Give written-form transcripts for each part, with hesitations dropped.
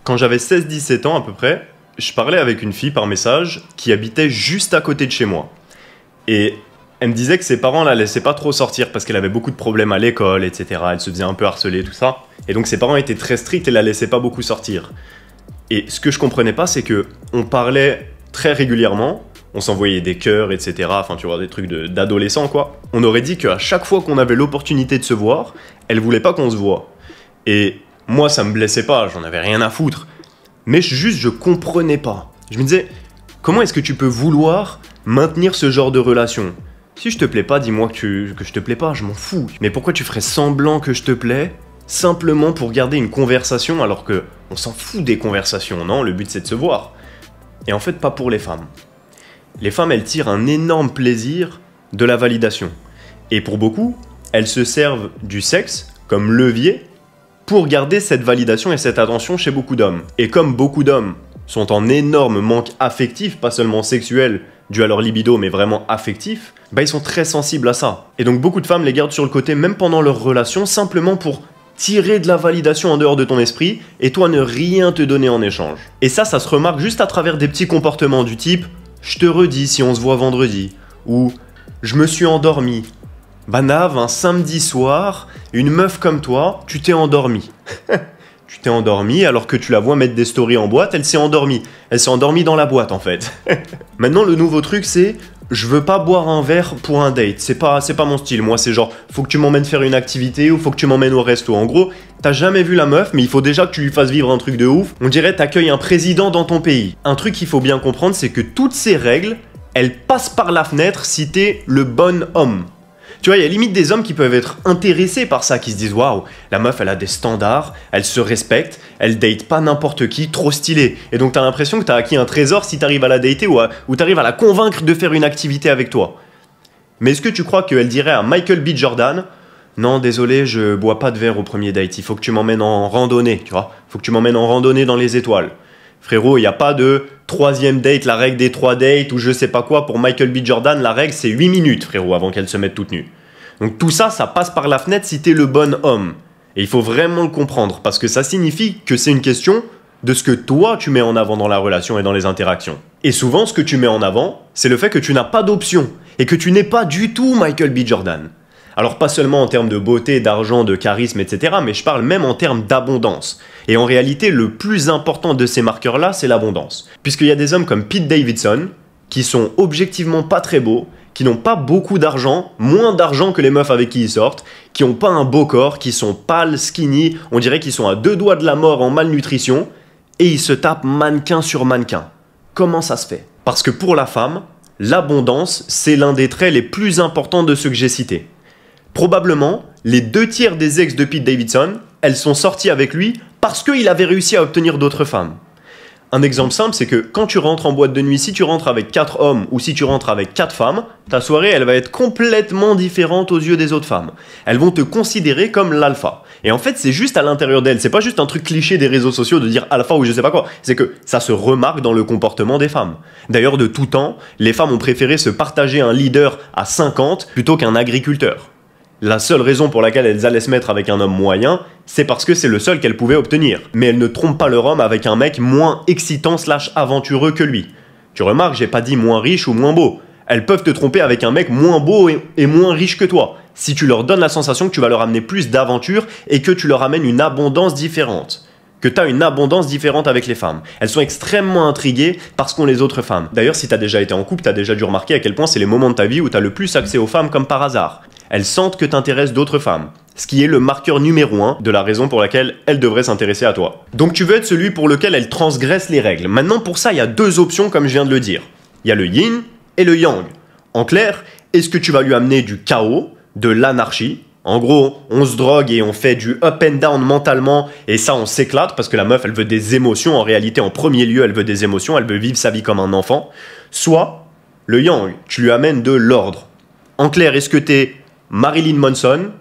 Quand j'avais 16-17 ans à peu près, je parlais avec une fille par message qui habitait juste à côté de chez moi. Et elle me disait que ses parents la laissaient pas trop sortir parce qu'elle avait beaucoup de problèmes à l'école, etc. Elle se faisait un peu harceler, tout ça. Et donc ses parents étaient très stricts et la laissaient pas beaucoup sortir. Et ce que je comprenais pas, c'est que on parlait très régulièrement, on s'envoyait des cœurs, etc. Enfin, tu vois, des trucs d'adolescents, quoi. On aurait dit qu'à chaque fois qu'on avait l'opportunité de se voir, elle voulait pas qu'on se voit. Et moi, ça me blessait pas, j'en avais rien à foutre. Mais juste, je comprenais pas. Je me disais, comment est-ce que tu peux vouloir maintenir ce genre de relation? Si je te plais pas, dis-moi que je te plais pas, je m'en fous. Mais pourquoi tu ferais semblant que je te plais, simplement pour garder une conversation alors que on s'en fout des conversations, non? Le but c'est de se voir. Et en fait, pas pour les femmes. Les femmes, elles tirent un énorme plaisir de la validation. Et pour beaucoup, elles se servent du sexe comme levier pour garder cette validation et cette attention chez beaucoup d'hommes. Et comme beaucoup d'hommes sont en énorme manque affectif, pas seulement sexuel, dû à leur libido, mais vraiment affectif, bah ils sont très sensibles à ça. Et donc beaucoup de femmes les gardent sur le côté, même pendant leur relation, simplement pour tirer de la validation en dehors de ton esprit, et toi ne rien te donner en échange. Et ça se remarque juste à travers des petits comportements du type « je te redis si on se voit vendredi » ou « je me suis endormi ». Bah Nav, un samedi soir, une meuf comme toi, tu t'es endormi. Tu t'es endormi alors que tu la vois mettre des stories en boîte, elle s'est endormie. Elle s'est endormie dans la boîte en fait. Maintenant le nouveau truc c'est je veux pas boire un verre pour un date, c'est pas mon style. Moi c'est genre faut que tu m'emmènes faire une activité ou faut que tu m'emmènes au resto. En gros, t'as jamais vu la meuf mais il faut déjà que tu lui fasses vivre un truc de ouf. On dirait t'accueilles un président dans ton pays. Un truc qu'il faut bien comprendre c'est que toutes ces règles, elles passent par la fenêtre si t'es le bon homme. Tu vois, il y a limite des hommes qui peuvent être intéressés par ça, qui se disent « Waouh, la meuf, elle a des standards, elle se respecte, elle date pas n'importe qui, trop stylé. » Et donc, t'as l'impression que t'as acquis un trésor si t'arrives à la dater ou t'arrives à la convaincre de faire une activité avec toi. Mais est-ce que tu crois qu'elle dirait à Michael B. Jordan « Non, désolé, je bois pas de verre au premier date, il faut que tu m'emmènes en randonnée, tu vois, il faut que tu m'emmènes en randonnée dans les étoiles. » Frérot, il n'y a pas de troisième date, la règle des 3 dates ou je sais pas quoi. Pour Michael B. Jordan, la règle c'est 8 minutes, frérot, avant qu'elle se mette toute nue. Donc tout ça, ça passe par la fenêtre si t'es le bon homme. Et il faut vraiment le comprendre, parce que ça signifie que c'est une question de ce que toi tu mets en avant dans la relation et dans les interactions. Et souvent, ce que tu mets en avant, c'est le fait que tu n'as pas d'option, et que tu n'es pas du tout Michael B. Jordan. Alors pas seulement en termes de beauté, d'argent, de charisme, etc., mais je parle même en termes d'abondance. Et en réalité, le plus important de ces marqueurs-là, c'est l'abondance. Puisqu'il y a des hommes comme Pete Davidson, qui sont objectivement pas très beaux, qui n'ont pas beaucoup d'argent, moins d'argent que les meufs avec qui ils sortent, qui n'ont pas un beau corps, qui sont pâles, skinny, on dirait qu'ils sont à 2 doigts de la mort en malnutrition, et ils se tapent mannequin sur mannequin. Comment ça se fait? Parce que pour la femme, l'abondance, c'est l'un des traits les plus importants de ceux que j'ai cités. Probablement, les 2/3 des ex de Pete Davidson, elles sont sorties avec lui parce qu'il avait réussi à obtenir d'autres femmes. Un exemple simple, c'est que quand tu rentres en boîte de nuit, si tu rentres avec 4 hommes ou si tu rentres avec 4 femmes, ta soirée, elle va être complètement différente aux yeux des autres femmes. Elles vont te considérer comme l'alpha. Et en fait, c'est juste à l'intérieur d'elles. C'est pas juste un truc cliché des réseaux sociaux de dire alpha ou je sais pas quoi. C'est que ça se remarque dans le comportement des femmes. D'ailleurs, de tout temps, les femmes ont préféré se partager un leader à 50 plutôt qu'un agriculteur. La seule raison pour laquelle elles allaient se mettre avec un homme moyen, c'est parce que c'est le seul qu'elles pouvaient obtenir. Mais elles ne trompent pas leur homme avec un mec moins excitant / aventureux que lui. Tu remarques, j'ai pas dit moins riche ou moins beau. Elles peuvent te tromper avec un mec moins beau et moins riche que toi, si tu leur donnes la sensation que tu vas leur amener plus d'aventure et que tu leur amènes une abondance différente. Que tu as une abondance différente avec les femmes. Elles sont extrêmement intriguées par ce qu'ont les autres femmes. D'ailleurs, si tu as déjà été en couple, tu as déjà dû remarquer à quel point c'est les moments de ta vie où tu as le plus accès aux femmes comme par hasard. Elles sentent que t'intéresses d'autres femmes, ce qui est le marqueur numéro 1 de la raison pour laquelle elles devraient s'intéresser à toi. Donc tu veux être celui pour lequel elles transgressent les règles. Maintenant pour ça, il y a 2 options comme je viens de le dire. Il y a le yin et le yang. En clair, est-ce que tu vas lui amener du chaos, de l'anarchie? En gros, on se drogue et on fait du up and down mentalement et ça on s'éclate parce que la meuf elle veut des émotions. En réalité, en premier lieu, elle veut des émotions, elle veut vivre sa vie comme un enfant. Soit le yang, tu lui amènes de l'ordre. En clair, est-ce que t'es Marilyn Manson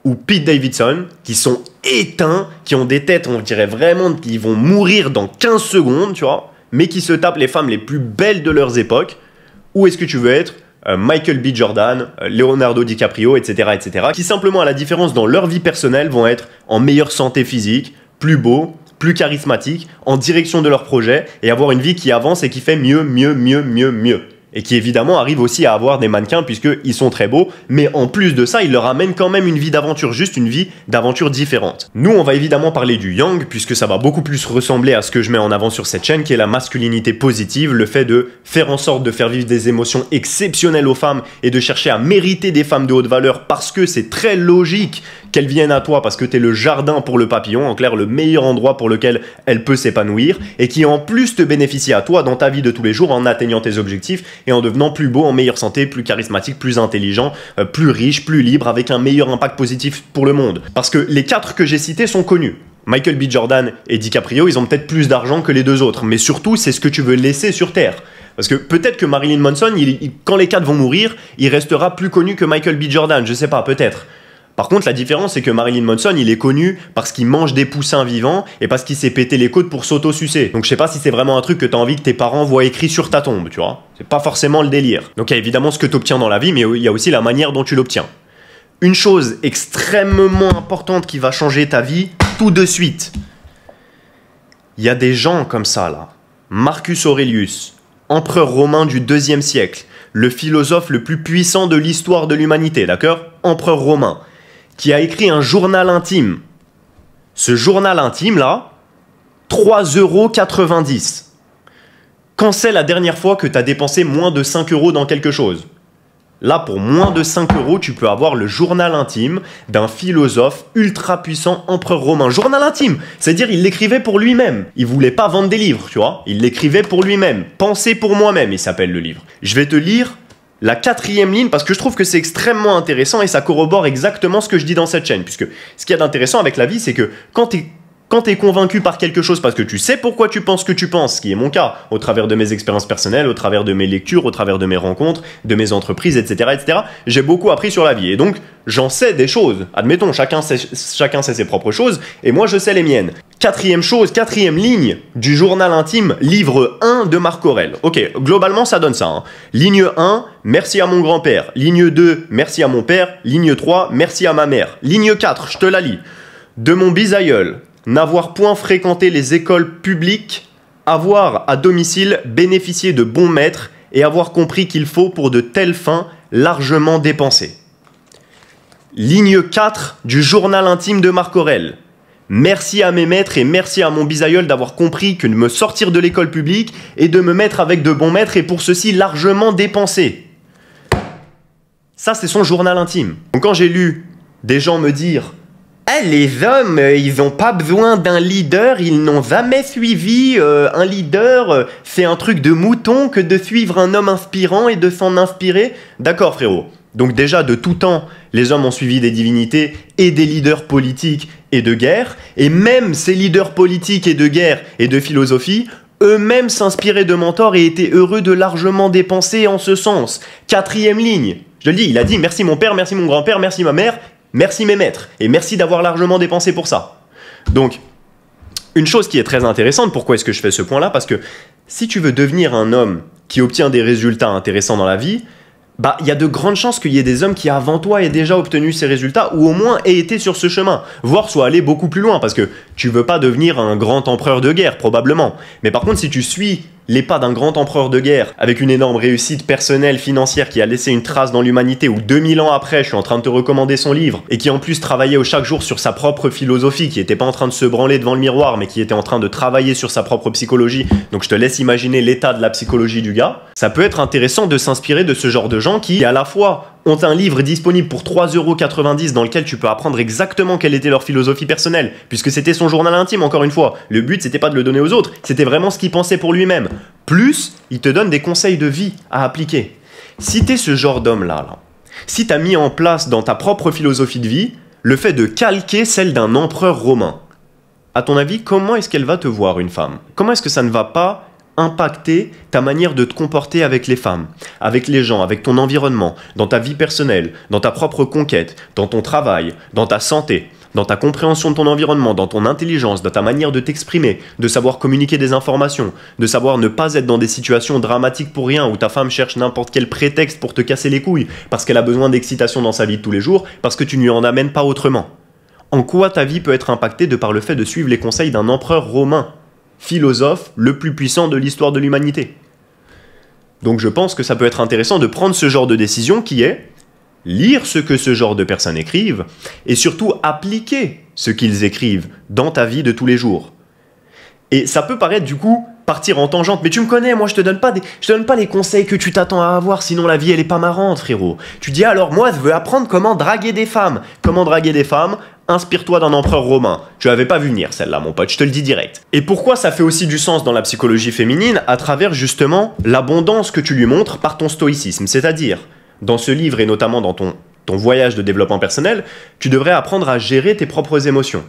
ou Pete Davidson, qui sont éteints, qui ont des têtes, on dirait vraiment qu'ils vont mourir dans 15 secondes, tu vois, mais qui se tapent les femmes les plus belles de leurs époques, ou est-ce que tu veux être Michael B. Jordan, Leonardo DiCaprio, etc., etc., qui simplement, à la différence dans leur vie personnelle, vont être en meilleure santé physique, plus beaux, plus charismatiques, en direction de leur projet, et avoir une vie qui avance et qui fait mieux, mieux, mieux, mieux, mieux. Et qui évidemment arrive aussi à avoir des mannequins puisqu'ils sont très beaux, mais en plus de ça, ils leur amènent quand même une vie d'aventure, juste une vie d'aventure différente. Nous, on va évidemment parler du yang, puisque ça va beaucoup plus ressembler à ce que je mets en avant sur cette chaîne, qui est la masculinité positive, le fait de faire en sorte de faire vivre des émotions exceptionnelles aux femmes et de chercher à mériter des femmes de haute valeur parce que c'est très logique qu'elles viennent à toi parce que t'es le jardin pour le papillon, en clair le meilleur endroit pour lequel elle peut s'épanouir, et qui en plus te bénéficie à toi dans ta vie de tous les jours en atteignant tes objectifs et en devenant plus beau, en meilleure santé, plus charismatique, plus intelligent, plus riche, plus libre, avec un meilleur impact positif pour le monde. Parce que les 4 que j'ai cités sont connus. Michael B. Jordan et DiCaprio, ils ont peut-être plus d'argent que les 2 autres, mais surtout c'est ce que tu veux laisser sur Terre. Parce que peut-être que Marilyn Manson, quand les 4 vont mourir, il restera plus connu que Michael B. Jordan, je sais pas, peut-être. Par contre, la différence, c'est que Marilyn Manson, il est connu parce qu'il mange des poussins vivants et parce qu'il s'est pété les côtes pour s'auto-sucer. Donc je sais pas si c'est vraiment un truc que t'as envie que tes parents voient écrit sur ta tombe, tu vois. C'est pas forcément le délire. Donc il y a évidemment ce que t'obtiens dans la vie, mais il y a aussi la manière dont tu l'obtiens. Une chose extrêmement importante qui va changer ta vie tout de suite. Il y a des gens comme ça, là. Marcus Aurelius, empereur romain du 2e siècle, le philosophe le plus puissant de l'histoire de l'humanité, d'accord? Empereur romain, qui a écrit un journal intime. Ce journal intime-là, 3,90 €. Quand c'est la dernière fois que tu as dépensé moins de 5 € dans quelque chose? Là, pour moins de 5 €, tu peux avoir le journal intime d'un philosophe ultra puissant empereur romain. Journal intime, c'est-à-dire il l'écrivait pour lui-même. Il voulait pas vendre des livres, tu vois. Il l'écrivait pour lui-même. Penser pour moi-même, il s'appelle le livre. Je vais te lire la 4e ligne parce que je trouve que c'est extrêmement intéressant et ça corrobore exactement ce que je dis dans cette chaîne. Puisque ce qu'il y a d'intéressant avec la vie, c'est que quand tu es convaincu par quelque chose parce que tu sais pourquoi tu penses ce que tu penses, ce qui est mon cas, au travers de mes expériences personnelles, au travers de mes lectures, au travers de mes rencontres, de mes entreprises, etc., etc., j'ai beaucoup appris sur la vie. Et donc, j'en sais des choses. Admettons, chacun sait ses propres choses, et moi, je sais les miennes. 4e ligne du journal intime, livre 1 de Marc Aurèle. Ok, globalement, ça donne ça. Hein. Ligne 1, merci à mon grand-père. Ligne 2, merci à mon père. Ligne 3, merci à ma mère. Ligne 4, je te la lis. De mon bisaïeul, n'avoir point fréquenté les écoles publiques, avoir à domicile bénéficié de bons maîtres et avoir compris qu'il faut pour de telles fins largement dépenser. Ligne 4 du journal intime de Marc Aurèle. Merci à mes maîtres et merci à mon bisaïeul d'avoir compris que de me sortir de l'école publique et de me mettre avec de bons maîtres et pour ceci largement dépenser. Ça, c'est son journal intime. Donc quand j'ai lu des gens me dire « Les hommes, ils n'ont pas besoin d'un leader, ils n'ont jamais suivi un leader, c'est un truc de mouton que de suivre un homme inspirant et de s'en inspirer. » D'accord frérot. Donc déjà de tout temps, les hommes ont suivi des divinités et des leaders politiques et de guerre, et même ces leaders politiques et de guerre et de philosophie, eux-mêmes s'inspiraient de mentors et étaient heureux de largement dépenser en ce sens. 4e ligne, je le dis, il a dit « Merci mon père, merci mon grand-père, merci ma mère ». Merci mes maîtres, et merci d'avoir largement dépensé pour ça. Donc, une chose qui est très intéressante, pourquoi est-ce que je fais ce point-là? Parce que si tu veux devenir un homme qui obtient des résultats intéressants dans la vie, bah, il y a de grandes chances qu'il y ait des hommes qui avant toi aient déjà obtenu ces résultats, ou au moins aient été sur ce chemin, voire soient allés beaucoup plus loin, parce que tu veux pas devenir un grand empereur de guerre, probablement. Mais par contre, si tu suis les pas d'un grand empereur de guerre, avec une énorme réussite personnelle, financière, qui a laissé une trace dans l'humanité, où 2000 ans après, je suis en train de te recommander son livre, et qui en plus travaillait chaque jour sur sa propre philosophie, qui était pas en train de se branler devant le miroir, mais qui était en train de travailler sur sa propre psychologie, donc je te laisse imaginer l'état de la psychologie du gars, ça peut être intéressant de s'inspirer de ce genre de gens qui, à la fois, ont un livre disponible pour 3,90 € dans lequel tu peux apprendre exactement quelle était leur philosophie personnelle, puisque c'était son journal intime, encore une fois. Le but, c'était pas de le donner aux autres, c'était vraiment ce qu'il pensait pour lui-même. Plus, il te donne des conseils de vie à appliquer. Si t'es ce genre d'homme-là, si t'as mis en place dans ta propre philosophie de vie le fait de calquer celle d'un empereur romain, à ton avis, comment est-ce qu'elle va te voir, une femme? Comment est-ce que ça ne va pas impacter ta manière de te comporter avec les femmes, avec les gens, avec ton environnement, dans ta vie personnelle, dans ta propre conquête, dans ton travail, dans ta santé, dans ta compréhension de ton environnement, dans ton intelligence, dans ta manière de t'exprimer, de savoir communiquer des informations, de savoir ne pas être dans des situations dramatiques pour rien, où ta femme cherche n'importe quel prétexte pour te casser les couilles, parce qu'elle a besoin d'excitation dans sa vie de tous les jours, parce que tu ne lui en amènes pas autrement. En quoi ta vie peut être impactée de par le fait de suivre les conseils d'un empereur romain, philosophe le plus puissant de l'histoire de l'humanité? Donc je pense que ça peut être intéressant de prendre ce genre de décision qui est lire ce que ce genre de personnes écrivent et surtout appliquer ce qu'ils écrivent dans ta vie de tous les jours. Et ça peut paraître du coup partir en tangente, mais tu me connais, moi je te donne pas les conseils que tu t'attends à avoir, sinon la vie elle est pas marrante, frérot. Tu dis alors moi je veux apprendre comment draguer des femmes. Comment draguer des femmes? Inspire-toi d'un empereur romain. Tu l'avais pas vu venir celle-là mon pote, je te le dis direct. Et pourquoi ça fait aussi du sens dans la psychologie féminine? À travers justement l'abondance que tu lui montres par ton stoïcisme. C'est-à-dire, dans ce livre et notamment dans ton voyage de développement personnel, tu devrais apprendre à gérer tes propres émotions.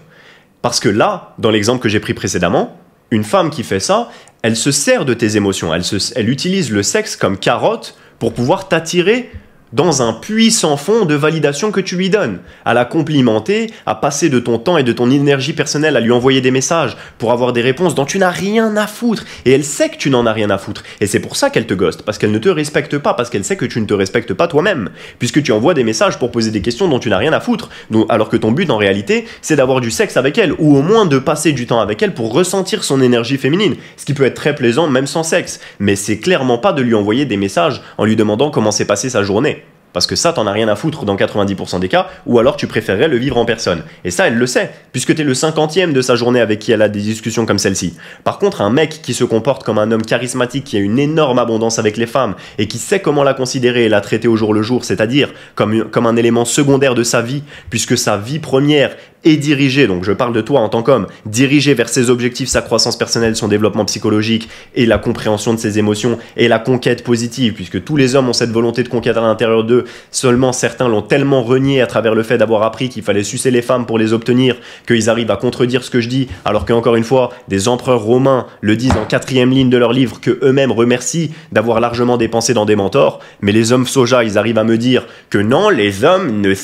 Parce que là, dans l'exemple que j'ai pris précédemment, une femme qui fait ça, elle se sert de tes émotions, elle utilise le sexe comme carotte pour pouvoir t'attirer dans un puits sans fond de validation que tu lui donnes, à la complimenter, à passer de ton temps et de ton énergie personnelle à lui envoyer des messages pour avoir des réponses dont tu n'as rien à foutre. Et elle sait que tu n'en as rien à foutre. Et c'est pour ça qu'elle te ghoste, parce qu'elle ne te respecte pas, parce qu'elle sait que tu ne te respectes pas toi-même, puisque tu envoies des messages pour poser des questions dont tu n'as rien à foutre, alors que ton but en réalité, c'est d'avoir du sexe avec elle, ou au moins de passer du temps avec elle pour ressentir son énergie féminine, ce qui peut être très plaisant même sans sexe. Mais c'est clairement pas de lui envoyer des messages en lui demandant comment s'est passée sa journée. Parce que ça, t'en as rien à foutre dans 90% des cas, ou alors tu préférerais le vivre en personne. Et ça, elle le sait, puisque t'es le 50e de sa journée avec qui elle a des discussions comme celle-ci. Par contre, un mec qui se comporte comme un homme charismatique, qui a une énorme abondance avec les femmes, et qui sait comment la considérer et la traiter au jour le jour, c'est-à-dire comme un élément secondaire de sa vie, puisque sa vie première est dirigée, donc je parle de toi en tant qu'homme, dirigée vers ses objectifs, sa croissance personnelle, son développement psychologique, et la compréhension de ses émotions, et la conquête positive, puisque tous les hommes ont cette volonté de conquête à l'intérieur d'eux. Seulement certains l'ont tellement renié à travers le fait d'avoir appris qu'il fallait sucer les femmes pour les obtenir, qu'ils arrivent à contredire ce que je dis, alors qu'encore une fois, des empereurs romains le disent en 4e ligne de leur livre, que eux-mêmes remercient d'avoir largement dépensé dans des mentors, mais les hommes soja, ils arrivent à me dire que non, les hommes ne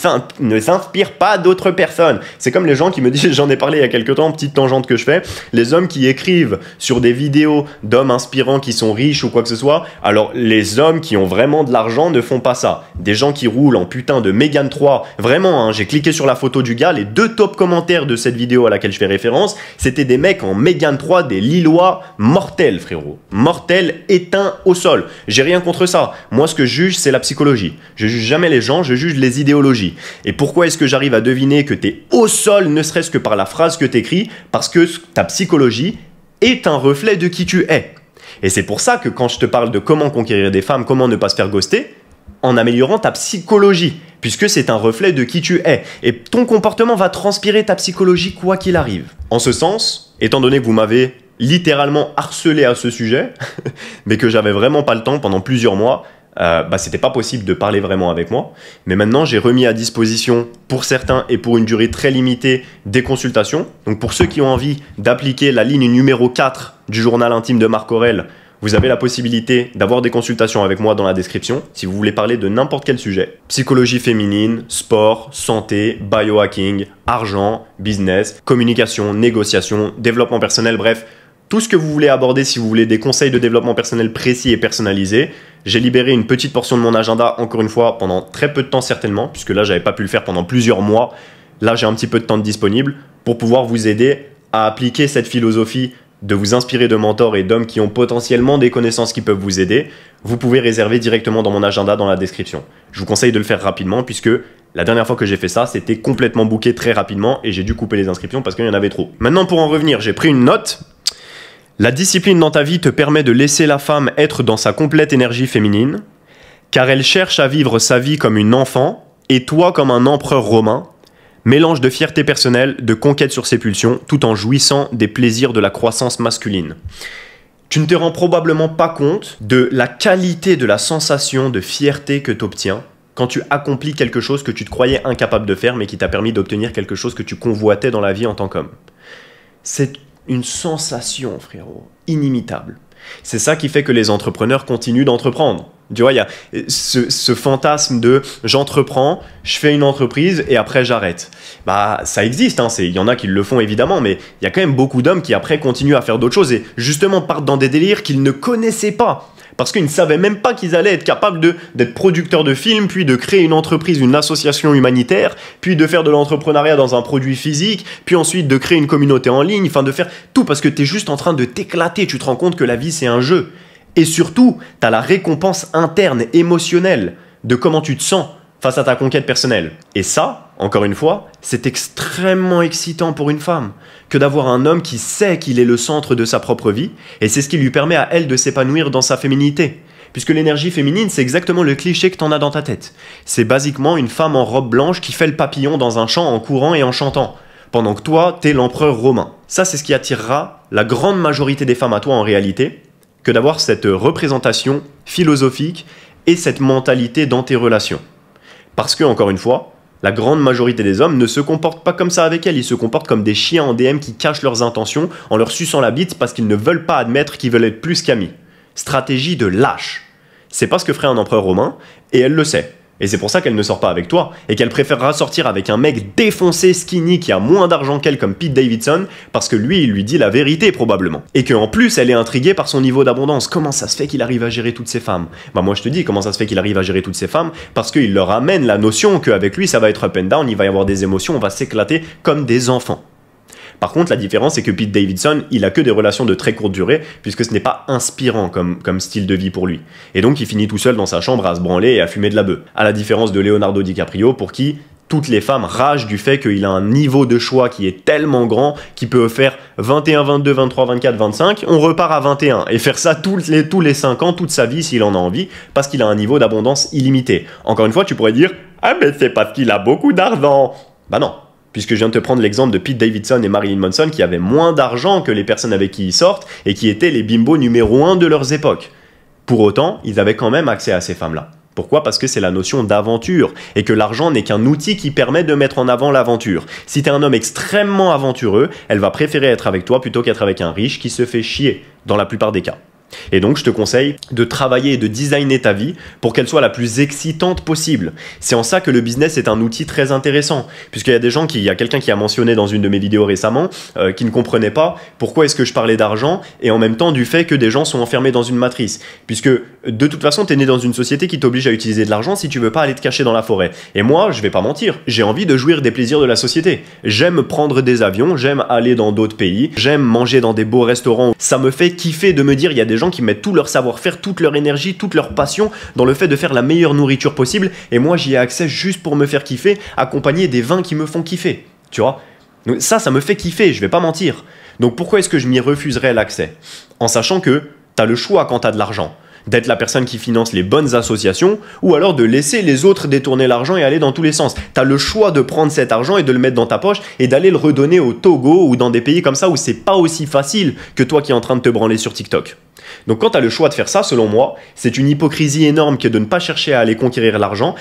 s'inspirent pas d'autres personnes. C'est comme les gens qui me disent, j'en ai parlé il y a quelques temps, petite tangente que je fais, les hommes qui écrivent sur des vidéos d'hommes inspirants qui sont riches ou quoi que ce soit, alors les hommes qui ont vraiment de l'argent ne font pas ça. Des gens qui roulent en putain de Mégane 3, vraiment, hein, j'ai cliqué sur la photo du gars, les 2 top commentaires de cette vidéo à laquelle je fais référence, c'était des mecs en Mégane 3, des Lillois mortels, frérot. Mortels, éteints au sol. J'ai rien contre ça. Moi, ce que je juge, c'est la psychologie. Je juge jamais les gens, je juge les idéologies. Et pourquoi est-ce que j'arrive à deviner que t'es au sol, ne serait-ce que par la phrase que t'écris? Parce que ta psychologie est un reflet de qui tu es. Et c'est pour ça que quand je te parle de comment conquérir des femmes, comment ne pas se faire ghoster, en améliorant ta psychologie, puisque c'est un reflet de qui tu es. Et ton comportement va transpirer ta psychologie quoi qu'il arrive. En ce sens, étant donné que vous m'avez littéralement harcelé à ce sujet, mais que j'avais vraiment pas le temps pendant plusieurs mois, c'était pas possible de parler vraiment avec moi. Mais maintenant, j'ai remis à disposition pour certains et pour une durée très limitée des consultations. Donc pour ceux qui ont envie d'appliquer la ligne numéro 4 du journal intime de Marc Aurèle, vous avez la possibilité d'avoir des consultations avec moi dans la description si vous voulez parler de n'importe quel sujet. Psychologie féminine, sport, santé, biohacking, argent, business, communication, négociation, développement personnel, bref, tout ce que vous voulez aborder si vous voulez des conseils de développement personnel précis et personnalisés. J'ai libéré une petite portion de mon agenda, encore une fois, pendant très peu de temps certainement, puisque là, j'avais pas pu le faire pendant plusieurs mois. Là, j'ai un petit peu de temps de disponible pour pouvoir vous aider à appliquer cette philosophie de vous inspirer de mentors et d'hommes qui ont potentiellement des connaissances qui peuvent vous aider. Vous pouvez réserver directement dans mon agenda dans la description. Je vous conseille de le faire rapidement puisque la dernière fois que j'ai fait ça, c'était complètement booké très rapidement et j'ai dû couper les inscriptions parce qu'il y en avait trop. Maintenant, pour en revenir, j'ai pris une note. La discipline dans ta vie te permet de laisser la femme être dans sa complète énergie féminine, car elle cherche à vivre sa vie comme une enfant et toi comme un empereur romain. Mélange de fierté personnelle, de conquête sur ses pulsions, tout en jouissant des plaisirs de la croissance masculine. Tu ne te rends probablement pas compte de la qualité de la sensation de fierté que tu obtiens quand tu accomplis quelque chose que tu te croyais incapable de faire, mais qui t'a permis d'obtenir quelque chose que tu convoitais dans la vie en tant qu'homme. C'est une sensation, frérot, inimitable. C'est ça qui fait que les entrepreneurs continuent d'entreprendre. Tu vois, il y a ce fantasme de j'entreprends, je fais une entreprise et après j'arrête. Bah, ça existe, hein, il y en a qui le font évidemment, mais il y a quand même beaucoup d'hommes qui après continuent à faire d'autres choses et justement partent dans des délires qu'ils ne connaissaient pas. Parce qu'ils ne savaient même pas qu'ils allaient être capables d'être producteurs de films, puis de créer une entreprise, une association humanitaire, puis de faire de l'entrepreneuriat dans un produit physique, puis ensuite de créer une communauté en ligne, enfin de faire tout parce que tu es juste en train de t'éclater, tu te rends compte que la vie c'est un jeu. Et surtout, tu as la récompense interne, émotionnelle, de comment tu te sens face à ta conquête personnelle. Et ça, encore une fois, c'est extrêmement excitant pour une femme que d'avoir un homme qui sait qu'il est le centre de sa propre vie, et c'est ce qui lui permet à elle de s'épanouir dans sa féminité. Puisque l'énergie féminine, c'est exactement le cliché que t'en as dans ta tête. C'est basiquement une femme en robe blanche qui fait le papillon dans un champ en courant et en chantant, pendant que toi, t'es l'empereur romain. Ça, c'est ce qui attirera la grande majorité des femmes à toi en réalité, que d'avoir cette représentation philosophique et cette mentalité dans tes relations. Parce que, encore une fois, la grande majorité des hommes ne se comportent pas comme ça avec elles, ils se comportent comme des chiens en DM qui cachent leurs intentions en leur suçant la bite parce qu'ils ne veulent pas admettre qu'ils veulent être plus qu'amis. Stratégie de lâche. C'est pas ce que ferait un empereur romain, et elle le sait. Et c'est pour ça qu'elle ne sort pas avec toi, et qu'elle préférera sortir avec un mec défoncé, skinny, qui a moins d'argent qu'elle comme Pete Davidson, parce que lui, il lui dit la vérité probablement. Et qu'en plus, elle est intriguée par son niveau d'abondance. Comment ça se fait qu'il arrive à gérer toutes ces femmes? Bah moi je te dis, comment ça se fait qu'il arrive à gérer toutes ces femmes? Parce qu'il leur amène la notion qu'avec lui, ça va être up and down, il va y avoir des émotions, on va s'éclater comme des enfants. Par contre, la différence, c'est que Pete Davidson, il a que des relations de très courte durée, puisque ce n'est pas inspirant comme style de vie pour lui. Et donc, il finit tout seul dans sa chambre à se branler et à fumer de la beuh. À la différence de Leonardo DiCaprio, pour qui toutes les femmes ragent du fait qu'il a un niveau de choix qui est tellement grand qu'il peut faire 21, 22, 23, 24, 25, on repart à 21, et faire ça tous les 5 ans, toute sa vie, s'il en a envie, parce qu'il a un niveau d'abondance illimité. Encore une fois, tu pourrais dire « Ah, mais c'est parce qu'il a beaucoup d'argent !» Bah non. Puisque je viens de te prendre l'exemple de Pete Davidson et Marilyn Manson qui avaient moins d'argent que les personnes avec qui ils sortent et qui étaient les bimbos numéro 1 de leurs époques. Pour autant, ils avaient quand même accès à ces femmes-là. Pourquoi? Parce que c'est la notion d'aventure et que l'argent n'est qu'un outil qui permet de mettre en avant l'aventure. Si tu es un homme extrêmement aventureux, elle va préférer être avec toi plutôt qu'être avec un riche qui se fait chier dans la plupart des cas. Et donc, je te conseille de travailler et de designer ta vie pour qu'elle soit la plus excitante possible. C'est en ça que le business est un outil très intéressant. Puisqu'il y a des gens il y a quelqu'un qui a mentionné dans une de mes vidéos récemment, qui ne comprenait pas pourquoi est-ce que je parlais d'argent et en même temps du fait que des gens sont enfermés dans une matrice. Puisque, de toute façon, tu es né dans une société qui t'oblige à utiliser de l'argent si tu veux pas aller te cacher dans la forêt. Et moi, je vais pas mentir, j'ai envie de jouir des plaisirs de la société. J'aime prendre des avions, j'aime aller dans d'autres pays, j'aime manger dans des beaux restaurants. Ça me fait kiffer de me dire, il y a des gens qui mettent tout leur savoir-faire, toute leur énergie, toute leur passion dans le fait de faire la meilleure nourriture possible, et moi j'y ai accès juste pour me faire kiffer, accompagné des vins qui me font kiffer, tu vois. Donc ça me fait kiffer, je vais pas mentir. Donc pourquoi est-ce que je m'y refuserais l'accès? En sachant que t'as le choix quand t'as de l'argent, d'être la personne qui finance les bonnes associations, ou alors de laisser les autres détourner l'argent et aller dans tous les sens. Tu as le choix de prendre cet argent et de le mettre dans ta poche et d'aller le redonner au Togo ou dans des pays comme ça où c'est pas aussi facile que toi qui es en train de te branler sur TikTok. Donc quand tu as le choix de faire ça, selon moi, c'est une hypocrisie énorme que de ne pas chercher à aller conquérir l'argent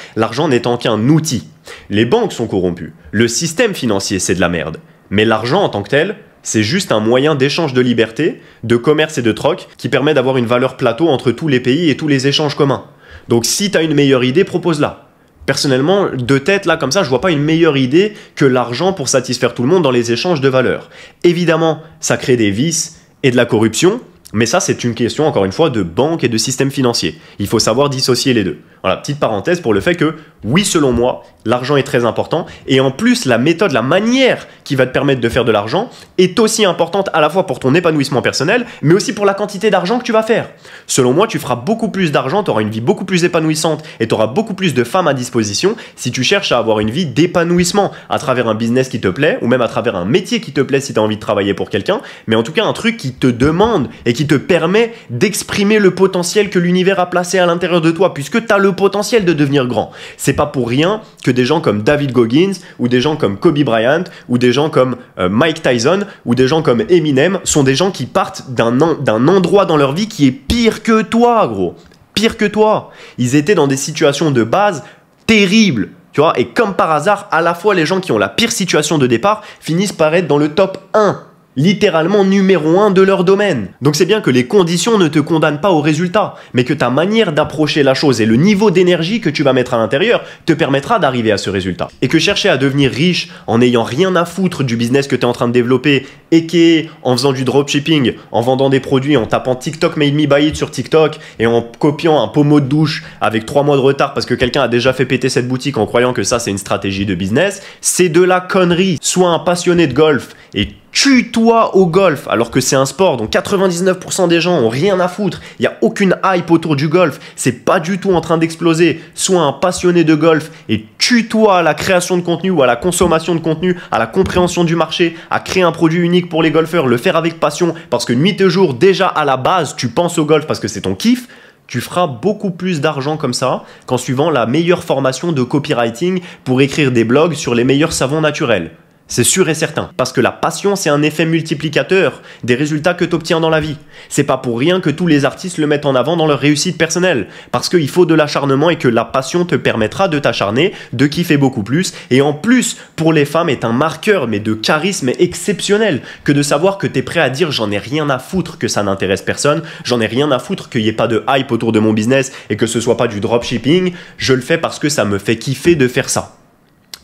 n'étant qu'un outil. Les banques sont corrompues, le système financier c'est de la merde, mais l'argent en tant que tel, c'est juste un moyen d'échange de liberté, de commerce et de troc qui permet d'avoir une valeur plateau entre tous les pays et tous les échanges communs. Donc si tu as une meilleure idée, propose-la. Personnellement, de tête, là, comme ça, je vois pas une meilleure idée que l'argent pour satisfaire tout le monde dans les échanges de valeurs. Évidemment, ça crée des vices et de la corruption, mais ça, c'est une question, encore une fois, de banque et de système financier. Il faut savoir dissocier les deux. Voilà, petite parenthèse pour le fait que, oui, selon moi, l'argent est très important. Et en plus, la méthode, la manière qui va te permettre de faire de l'argent est aussi importante à la fois pour ton épanouissement personnel, mais aussi pour la quantité d'argent que tu vas faire. Selon moi, tu feras beaucoup plus d'argent, tu auras une vie beaucoup plus épanouissante et tu auras beaucoup plus de femmes à disposition si tu cherches à avoir une vie d'épanouissement à travers un business qui te plaît ou même à travers un métier qui te plaît si tu as envie de travailler pour quelqu'un, mais en tout cas un truc qui te demande et qui te permet d'exprimer le potentiel que l'univers a placé à l'intérieur de toi, puisque tu as le potentiel de devenir grand. C'est pas pour rien que des gens comme David Goggins ou des gens comme Kobe Bryant ou des gens comme Mike Tyson ou des gens comme Eminem sont des gens qui partent d'un endroit dans leur vie qui est pire que toi, gros. Pire que toi. Ils étaient dans des situations de base terribles. Tu vois, et comme par hasard, à la fois les gens qui ont la pire situation de départ finissent par être dans le top 1. littéralement numéro 1 de leur domaine. Donc c'est bien que les conditions ne te condamnent pas au résultat, mais que ta manière d'approcher la chose et le niveau d'énergie que tu vas mettre à l'intérieur te permettra d'arriver à ce résultat. Et que chercher à devenir riche en n'ayant rien à foutre du business que tu es en train de développer, et qui en faisant du dropshipping, en vendant des produits, en tapant TikTok made me buy it sur TikTok et en copiant un pommeau de douche avec 3 mois de retard parce que quelqu'un a déjà fait péter cette boutique en croyant que ça c'est une stratégie de business, c'est de la connerie. Sois un passionné de golf et tue-toi au golf, alors que c'est un sport dont 99% des gens ont rien à foutre. Il n'y a aucune hype autour du golf. C'est pas du tout en train d'exploser. Sois un passionné de golf et tue-toi à la création de contenu ou à la consommation de contenu, à la compréhension du marché, à créer un produit unique pour les golfeurs, le faire avec passion parce que nuit et jour, déjà à la base, tu penses au golf parce que c'est ton kiff. Tu feras beaucoup plus d'argent comme ça qu'en suivant la meilleure formation de copywriting pour écrire des blogs sur les meilleurs savons naturels. C'est sûr et certain, parce que la passion, c'est un effet multiplicateur des résultats que tu obtiens dans la vie. C'est pas pour rien que tous les artistes le mettent en avant dans leur réussite personnelle, parce qu'il faut de l'acharnement et que la passion te permettra de t'acharner, de kiffer beaucoup plus, et en plus, pour les femmes, est un marqueur, mais de charisme exceptionnel, que de savoir que tu es prêt à dire j'en ai rien à foutre que ça n'intéresse personne, j'en ai rien à foutre qu'il n'y ait pas de hype autour de mon business et que ce soit pas du dropshipping, je le fais parce que ça me fait kiffer de faire ça.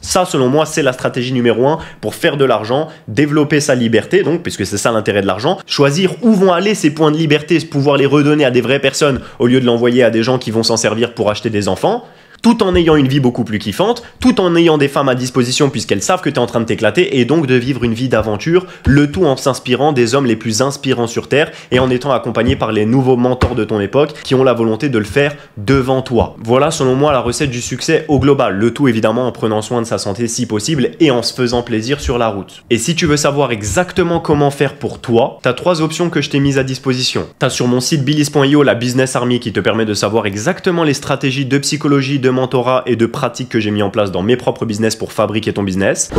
Ça, selon moi, c'est la stratégie numéro 1 pour faire de l'argent, développer sa liberté, donc, puisque c'est ça l'intérêt de l'argent, choisir où vont aller ces points de liberté, pouvoir les redonner à des vraies personnes au lieu de l'envoyer à des gens qui vont s'en servir pour acheter des enfants, tout en ayant une vie beaucoup plus kiffante, tout en ayant des femmes à disposition puisqu'elles savent que tu es en train de t'éclater et donc de vivre une vie d'aventure, le tout en s'inspirant des hommes les plus inspirants sur Terre et en étant accompagné par les nouveaux mentors de ton époque qui ont la volonté de le faire devant toi. Voilà selon moi la recette du succès au global, le tout évidemment en prenant soin de sa santé si possible et en se faisant plaisir sur la route. Et si tu veux savoir exactement comment faire pour toi, tu as 3 options que je t'ai mises à disposition. Tu as sur mon site billis.io la Business Army qui te permet de savoir exactement les stratégies de psychologie, de mentorat et de pratiques que j'ai mis en place dans mes propres business pour fabriquer ton business.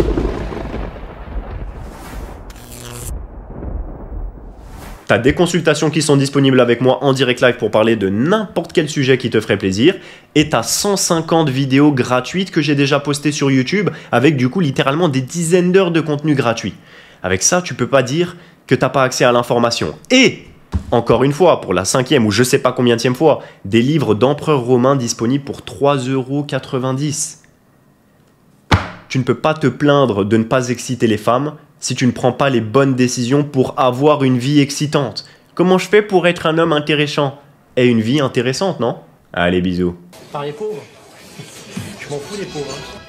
Tu as des consultations qui sont disponibles avec moi en direct live pour parler de n'importe quel sujet qui te ferait plaisir. Et tu as 150 vidéos gratuites que j'ai déjà postées sur YouTube avec du coup littéralement des dizaines d'heures de contenu gratuit. Avec ça, tu peux pas dire que tu n'as pas accès à l'information. Et encore une fois, pour la 5e ou je sais pas combienième fois, des livres d'empereurs romains disponibles pour 3,90 €. Tu ne peux pas te plaindre de ne pas exciter les femmes si tu ne prends pas les bonnes décisions pour avoir une vie excitante. Comment je fais pour être un homme intéressant? Et une vie intéressante, non? Allez, bisous. Par les pauvres. Je m'en fous des pauvres. Hein.